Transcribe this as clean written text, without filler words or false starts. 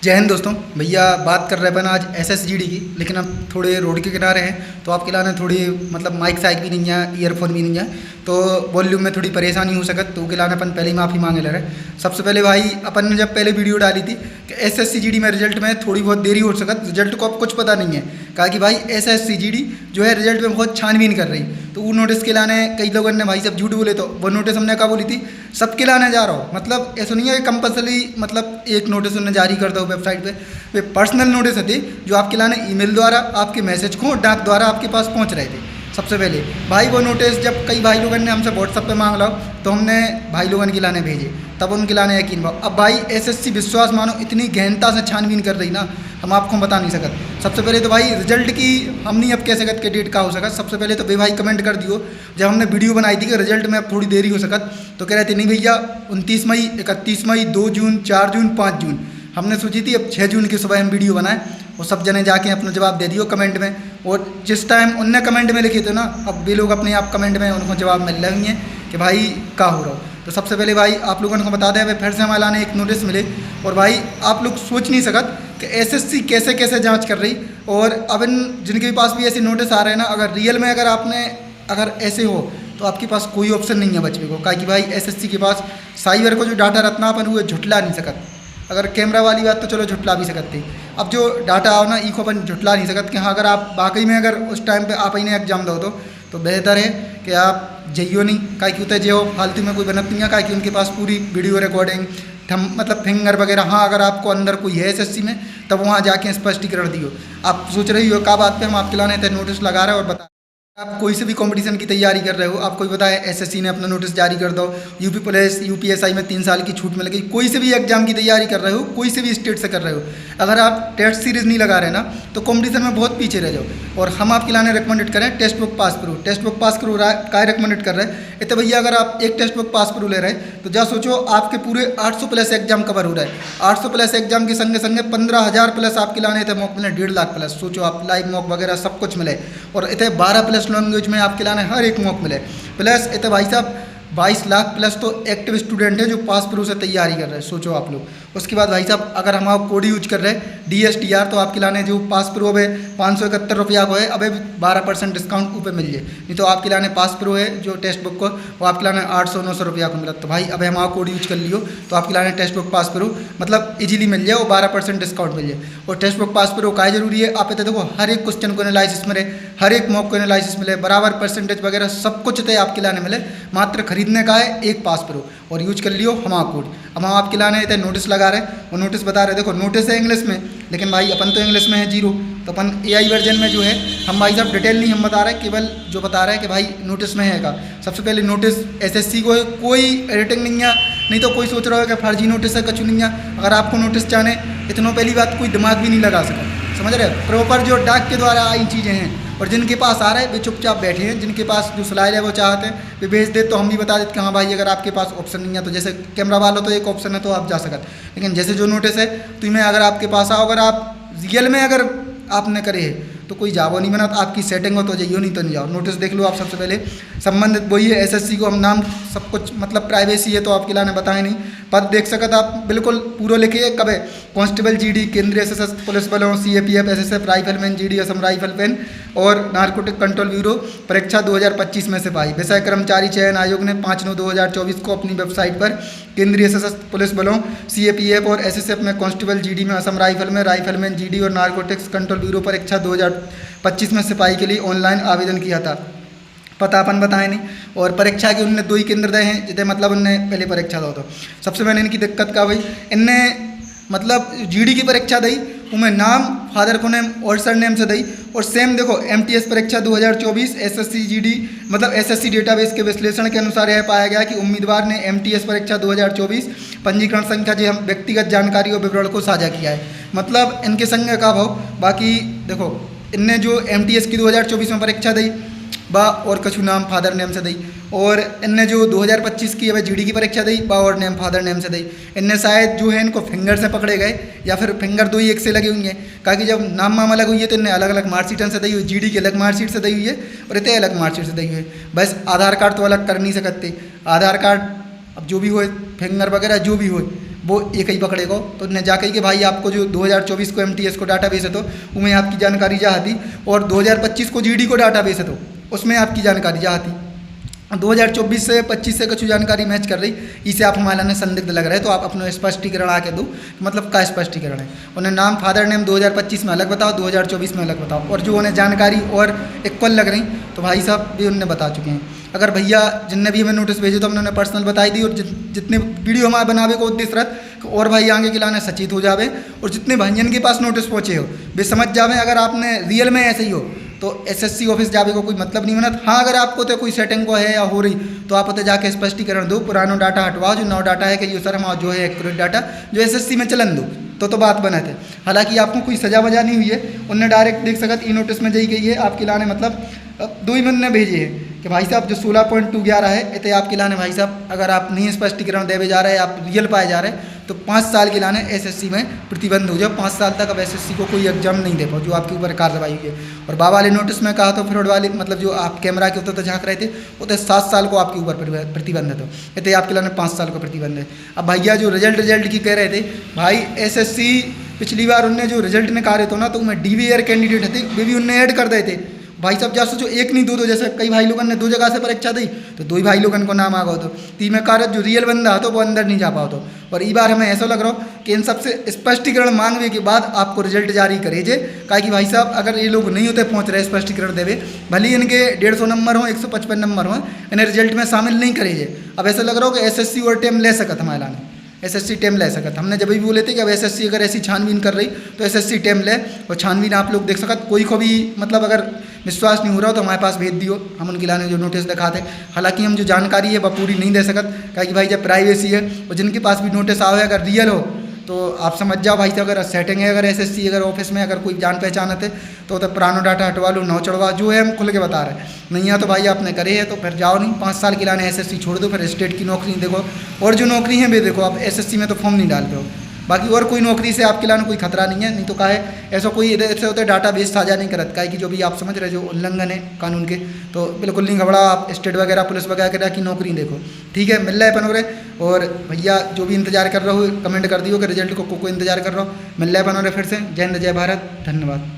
जय हिंद दोस्तों। भैया बात कर रहे हैं अपन आज SSGD की, लेकिन हम थोड़े रोड के किनारे हैं तो आपके लाने थोड़ी मतलब माइक साइक भी नहीं है, ईयरफोन भी नहीं है, तो वॉल्यूम में थोड़ी परेशानी हो सकत, तो के लाने अपन पहले ही माफ़ी मांगे ले रहे। सबसे पहले भाई अपन ने जब पहले वीडियो डाली थी कि SSCGD में रिजल्ट में थोड़ी बहुत देरी हो सकत, रिजल्ट को अब कुछ पता नहीं है, कहा कि भाई SSCGD जो है रिजल्ट में बहुत छानबीन कर रही, तो वो नोटिस के लाने कई लोगों ने भाई सब झूठ बोले, तो वो नोटिस हमने क्या बोली थी सबके लाने जा रहा हो, मतलब ऐसा नहीं है कि कंपल्सरी मतलब एक नोटिस उन्हें जारी कर दो वेबसाइट पे, वे पर्सनल नोटिस थे जो आपके लाने ईमेल द्वारा आपके मैसेज को डाक द्वारा आपके पास पहुंच रहे थे। सबसे पहले भाई वो नोटिस जब कई भाई लोगों ने हमसे व्हाट्सअप पे मांग लो तो हमने भाई लोगों के लाने भेजे, तब उनके लाने यकीन भाव। अब भाई SSC विश्वास मानो इतनी गहनता से छानबीन कर रही ना, हम आपको बता नहीं सकते। सबसे पहले तो भाई रिजल्ट की हम नहीं अब कह सकते कि डेट का हो सकता। सबसे पहले तो भाई कमेंट कर दियो, जब हमने वीडियो बनाई थी कि रिजल्ट में अब थोड़ी देरी हो सकत, तो कह रहे थे नहीं भैया 29 मई 31 मई 2 जून 4 जून 5 जून। हमने सोची थी अब 6 जून की सुबह हम वीडियो बनाएं, और सब जने जाके अपना जवाब दे दियो कमेंट में, और जिस टाइम उनने कमेंट में लिखे थे ना अब वे लोग अपने आप कमेंट में उनको जवाब मिल रही हैं कि भाई क्या हो रहा हो। तो सबसे पहले भाई आप लोगों को बता दें, भाई फिर से हमारे लाने एक नोटिस मिले, और भाई आप लोग सोच नहीं सकत कि SSC कैसे कैसे जांच कर रही। और अब इन जिनके पास भी ऐसे नोटिस आ रहे हैं ना, अगर रियल में अगर ऐसे हो तो आपके पास कोई ऑप्शन नहीं है बचने को, क्या कि भाई SSC के पास साइबर को जो डाटा रखना अपन हुए झुटला नहीं सकत। अगर कैमरा वाली बात तो चलो झुटला भी सकते, अब जो डाटा आओ ना ई को अपन झुटला नहीं सकते कि हाँ अगर आप वाकई में अगर उस टाइम पे आप इन्हें एग्जाम दो तो बेहतर है कि आप जाइयो नहीं, क्या कि उतने जो फालतू में कोई बनत नहीं है, क्या कि उनके पास पूरी वीडियो रिकॉर्डिंग मतलब फिंगर वगैरह। हाँ अगर आपको अंदर कोई है SSC में तब वहाँ जाके स्पष्टीकरण दियो। आप सोच रही हो क्या बात पे हम आपके लाने थे नोटिस लगा रहे हैं, और बता आप कोई से भी कंपटीशन की तैयारी कर रहे हो, आपको भी पता है SSC ने अपना नोटिस जारी कर दो, यूपी पुलिस UPSI में 3 साल की छूट मिल गई। कोई से भी एग्जाम की तैयारी कर रहे हो, कोई से भी स्टेट से कर रहे हो, अगर आप टेस्ट सीरीज नहीं लगा रहे ना तो कंपटीशन में बहुत पीछे रह जाओ। और हम आपके लाने रिकमेंडेड करें test book pass pro, test book pass pro का रिकमेंडेड कर रहे हैं। इतने भैया अगर आप एक टेस्ट बुक पास प्रो ले रहे हैं तो जा सोचो आपके पूरे 800 प्लस एग्जाम कवर हो रहा है। 800 प्लस एग्जाम के संगे संगे 15,000 प्लस आपके लाने थे मॉक मिले, 1.5 लाख प्लस। सोचो आप लाइव मॉक वगैरह सब कुछ मिले, और इतने 12 प्लस लैंग्वेज में आपके लाने हर एक मॉक मिले, प्लस इतने भाई साहब 22 लाख प्लस तो एक्टिव स्टूडेंट है जो पास प्रो से तैयारी कर रहे हैं। सोचो आप लोग। उसके बाद भाई साहब अगर हम आप कोड यूज कर रहे हैं DSTR, तो आपके लाने जो पास प्रो अब 571 रुपया को है, अब 12% डिस्काउंट ऊपर मिल जाए, नहीं तो आपके लाने पास प्रो है जो टेक्स्ट बुक को वो आपके लाने 800-900 रुपया को मिला। तो भाई अब हम आप कोड यूज कर लियो तो आपके लाने टेक्स्ट बुक पास प्रो मतलब इजीली मिल जाए और 12% डिस्काउंट मिल जाए। और टेक्स्ट बुक पास प्रो का जरूरी है, आप देखो हर एक क्वेश्चन को एनालिसिस मिले, हर एक मॉक को एनालिसिस मिले, बराबर परसेंटेज वगैरह सब कुछ थे आपके लाने मिले। मात्र खरीदने का है एक पास प्रो और यूज कर लियो हमारा कोड। अब हम आपके लाने थे नोटिस लगा रहे हैं, और नोटिस बता रहे देखो नोटिस है इंग्लिश में, लेकिन भाई अपन तो इंग्लिश में है 0, तो अपन AI वर्जन में जो है हम भाई साहब डिटेल नहीं हम बता रहे, केवल जो बता रहे हैं कि भाई नोटिस में है का। सबसे पहले नोटिस SSC को है, कोई एडिटिंग नहीं है, नहीं तो कोई सोच रहा है कि फर्जी नोटिस है, कचू नहीं है। अगर आपको नोटिस चाहे इतनों पहली बात कोई दिमाग भी नहीं लगा सका, समझ रहे, प्रॉपर जो डाक के द्वारा आई चीज़ें हैं। और जिनके पास आ रहे हैं वे चुपचाप बैठे हैं, जिनके पास जो स्लाइड है वो चाहते हैं वे भेज दे, तो हम भी बता देते कि हाँ भाई अगर आपके पास ऑप्शन नहीं है तो जैसे कैमरा वाला तो एक ऑप्शन है तो आप जा सकते, लेकिन जैसे जो नोटिस है तो मैं अगर आपके पास आओ, अगर आप रियल में अगर आपने करे है तो कोई जाओ नहीं बना, तो आपकी सेटिंग हो तो जाइयो, नहीं तो नहीं जाओ। नोटिस देख लो आप सबसे पहले, संबंधित वही है SSC को हम नाम सब कुछ मतलब प्राइवेसी है तो आपके लाने बताए नहीं। पद देख सकते आप बिल्कुल पूरा लिखिए कब है, कांस्टेबल GD केंद्रीय सशस्त्र पुलिस बलों CAPF SSF rifleman GD Assam rifleman और नारकोटिक कंट्रोल ब्यूरो परीक्षा 2025 में सिपाही। विषय कर्मचारी चयन आयोग ने 5/9/2024 को अपनी वेबसाइट पर केंद्रीय सशस्त्र पुलिस बलों CAPF और SSF में कांस्टेबल GD में असम राइफलमैन GD और नारकोटिक्स कंट्रोल ब्यूरो परीक्षा 2025 में सिपाही के लिए ऑनलाइन आवेदन किया था। पता अपन बताए नहीं, और परीक्षा के उनने 2 ही केंद्र दे हैं जितने मतलब उनने पहले परीक्षा दो। तो सबसे पहले इनकी दिक्कत का भाई इनने मतलब GD की परीक्षा दी, उनमें नाम फादर को नेम और सर नेम से दी, और सेम देखो MTS परीक्षा 2024 SSCGD मतलब SSC डेटाबेस के विश्लेषण के अनुसार यह पाया गया कि उम्मीदवार ने MTS परीक्षा 2024 पंजीकरण संख्या जो हम व्यक्तिगत जानकारी और विवरण को साझा किया है, मतलब इनके संग का भाव। बाकी देखो इनने जो MTS की 2024 में परीक्षा दी बा और कछु नाम फादर नेम से दी, और इनने जो 2025 की अब GD की परीक्षा दी बा और नेम फादर नेम से दी। इनने शायद जो है इनको फिंगर से पकड़े गए या फिर फिंगर 2 ही एक से लगे हुई हैं, क्योंकि जब नाम अलग हुई है तो इन्हें अलग अलग मार्कशीट से दी हुई, GD की अलग मार्कशीट से दी हुई है और इतने अलग मार्कशीट से दी हुई है। बस आधार कार्ड तो अलग कर नहीं सकते, आधार कार्ड अब जो भी हो फिंगर वगैरह जो भी हो वो एक ही पकड़ेगा। तो ने जा कही कि भाई आपको जो 2024 को MTS को डाटाबेस है तो उनमें आपकी जानकारी जा आती, और 2025 को GD को डाटाबेस है तो उसमें आपकी जानकारी जा आती। 2024 से 25 से कुछ जानकारी मैच कर रही, इसे आप हमारे ने संदिग्ध लग रहा है, तो आप अपना स्पष्टीकरण आके दो, मतलब का स्पष्टीकरण है। उन्हें नाम फादर नेम 2025 में अलग बताओ, 2024 में अलग बताओ, और जो उन्हें जानकारी और इक्वल लग रही तो भाई साहब भी उन्हें बता चुके हैं। अगर भैया जिनने भी हमें नोटिस भेजे तो हमने उन्हें पर्सनल बताई दी, और जितने वीडियो हमारे बनावे को उद्देश्य रख और भाई आगे के लाने सचेत हो जावे, और जितने भाइयन के पास नोटिस पहुँचे हो वे समझ जावे अगर आपने रियल में ऐसे ही हो तो SSC ऑफिस जावे को कोई मतलब नहीं बनता। हाँ, अगर आपको तो कोई सेटिंग को है या हो रही तो आप उसे जाके स्पष्टीकरण दो, पुराना डाटा हटवाओ, जो नया डाटा है कि सर हम जो है एक्यूरेट डाटा जो SSC में चलन दो, तो बात बने थे। हालांकि आपको कोई सजा वजह नहीं हुई है, उनने डायरेक्ट देख सकत ई नोटिस में जाई गई है आपके लाने, मतलब 2 ही महीने भेजे हैं कि भाई साहब जो 16.211 है इतने आपके लाने भाई साहब अगर आप नहीं स्पष्टीकरण देवे जा रहे हैं, आप रियल पाए जा रहे हैं तो 5 साल के लाने SSC में प्रतिबंध हो जाए। 5 साल तक अब SSC को कोई एग्जाम नहीं दे पाओ जो आपके ऊपर कार्रवाई हुई है। और बाबा वाले नोटिस में कहा तो फ्रॉड वाले मतलब जो आप कैमरा के ऊपर तो झाँक रहे थे वो तो 7 साल को आपके ऊपर प्रतिबंध है, तो इतने आपके लाने 5 साल का प्रतिबंध है। अब भैया जो रिजल्ट की कह रहे थे भाई SSC पिछली बार उनने जो रिजल्ट निकाले तो ना तो उनमें DVR कैंडिडेट थे वे भी उनने ऐड कर दे थे भाई साहब। जैसे जो एक नहीं दो जैसे कई भाई लोगों ने 2 जगह से परीक्षा दी तो 2 ही भाई लोगों को नाम आ गया, तो तीन में कारत जो रियल बंदा तो वो अंदर नहीं जा पाओ तो। और इस बार हमें ऐसा लग रहा हो कि इन सबसे स्पष्टीकरण मांगने के बाद आपको रिजल्ट जारी करे जे, कहा कि भाई साहब अगर ये लोग नहीं होते पहुँच रहे स्पष्टीकरण देवे, भले ही इनके 150 नंबर हो 155 नंबर हो, इन्हें रिजल्ट में शामिल नहीं करे जे। अब ऐसा लग रहा हो कि SSC और टेम ले सकत हमारे लाने, SSC टेम ले सकत। हमने जब भी बोले थे कि अब SSC अगर ऐसी छानबीन कर रही तो SSC टेम ले, और छानबीन आप लोग देख सकत। कोई को भी मतलब अगर विश्वास नहीं हो रहा तो हमारे पास भेज दियो, हम उनके लाने जो नोटिस दिखाते। हालांकि हम जो जानकारी है वह पूरी नहीं दे सकत, क्योंकि भाई जब प्राइवेसी है और जिनके पास भी नोटिस आवे अगर रियल हो तो आप समझ जाओ भाई साहब अगर सेटिंग है, अगर SSC अगर ऑफिस में अगर कोई जान पहचान है तो पुराना डाटा हटवा लो, नौ चढ़वा, जो है हम खुल के बता रहे हैं। नहीं है तो भाई आपने करे है तो फिर जाओ नहीं, 5 साल के लाने SSC छोड़ दो, फिर स्टेट की नौकरी देखो, और जो नौकरी है वे देखो। आप SSC में तो फॉर्म नहीं डालते हो, बाकी और कोई नौकरी से आपके लाने कोई खतरा नहीं है। नहीं तो काहे ऐसा कोई ऐसे होते डाटा बेस साझा नहीं करत, काहे कि जो भी आप समझ रहे जो उल्लंघन है कानून के, तो बिल्कुल नहीं घबराओ। आप स्टेट वगैरह पुलिस वगैरह की नौकरी देखो, ठीक है, मिल रहा है पनोरे। और भैया जो भी इंतजार कर रहे हो कमेंट कर दियो कि रिजल्ट को इंतजार कर रहा हो, मिल रहा है पनोरे। फिर से जय हिंद जय भारत, धन्यवाद।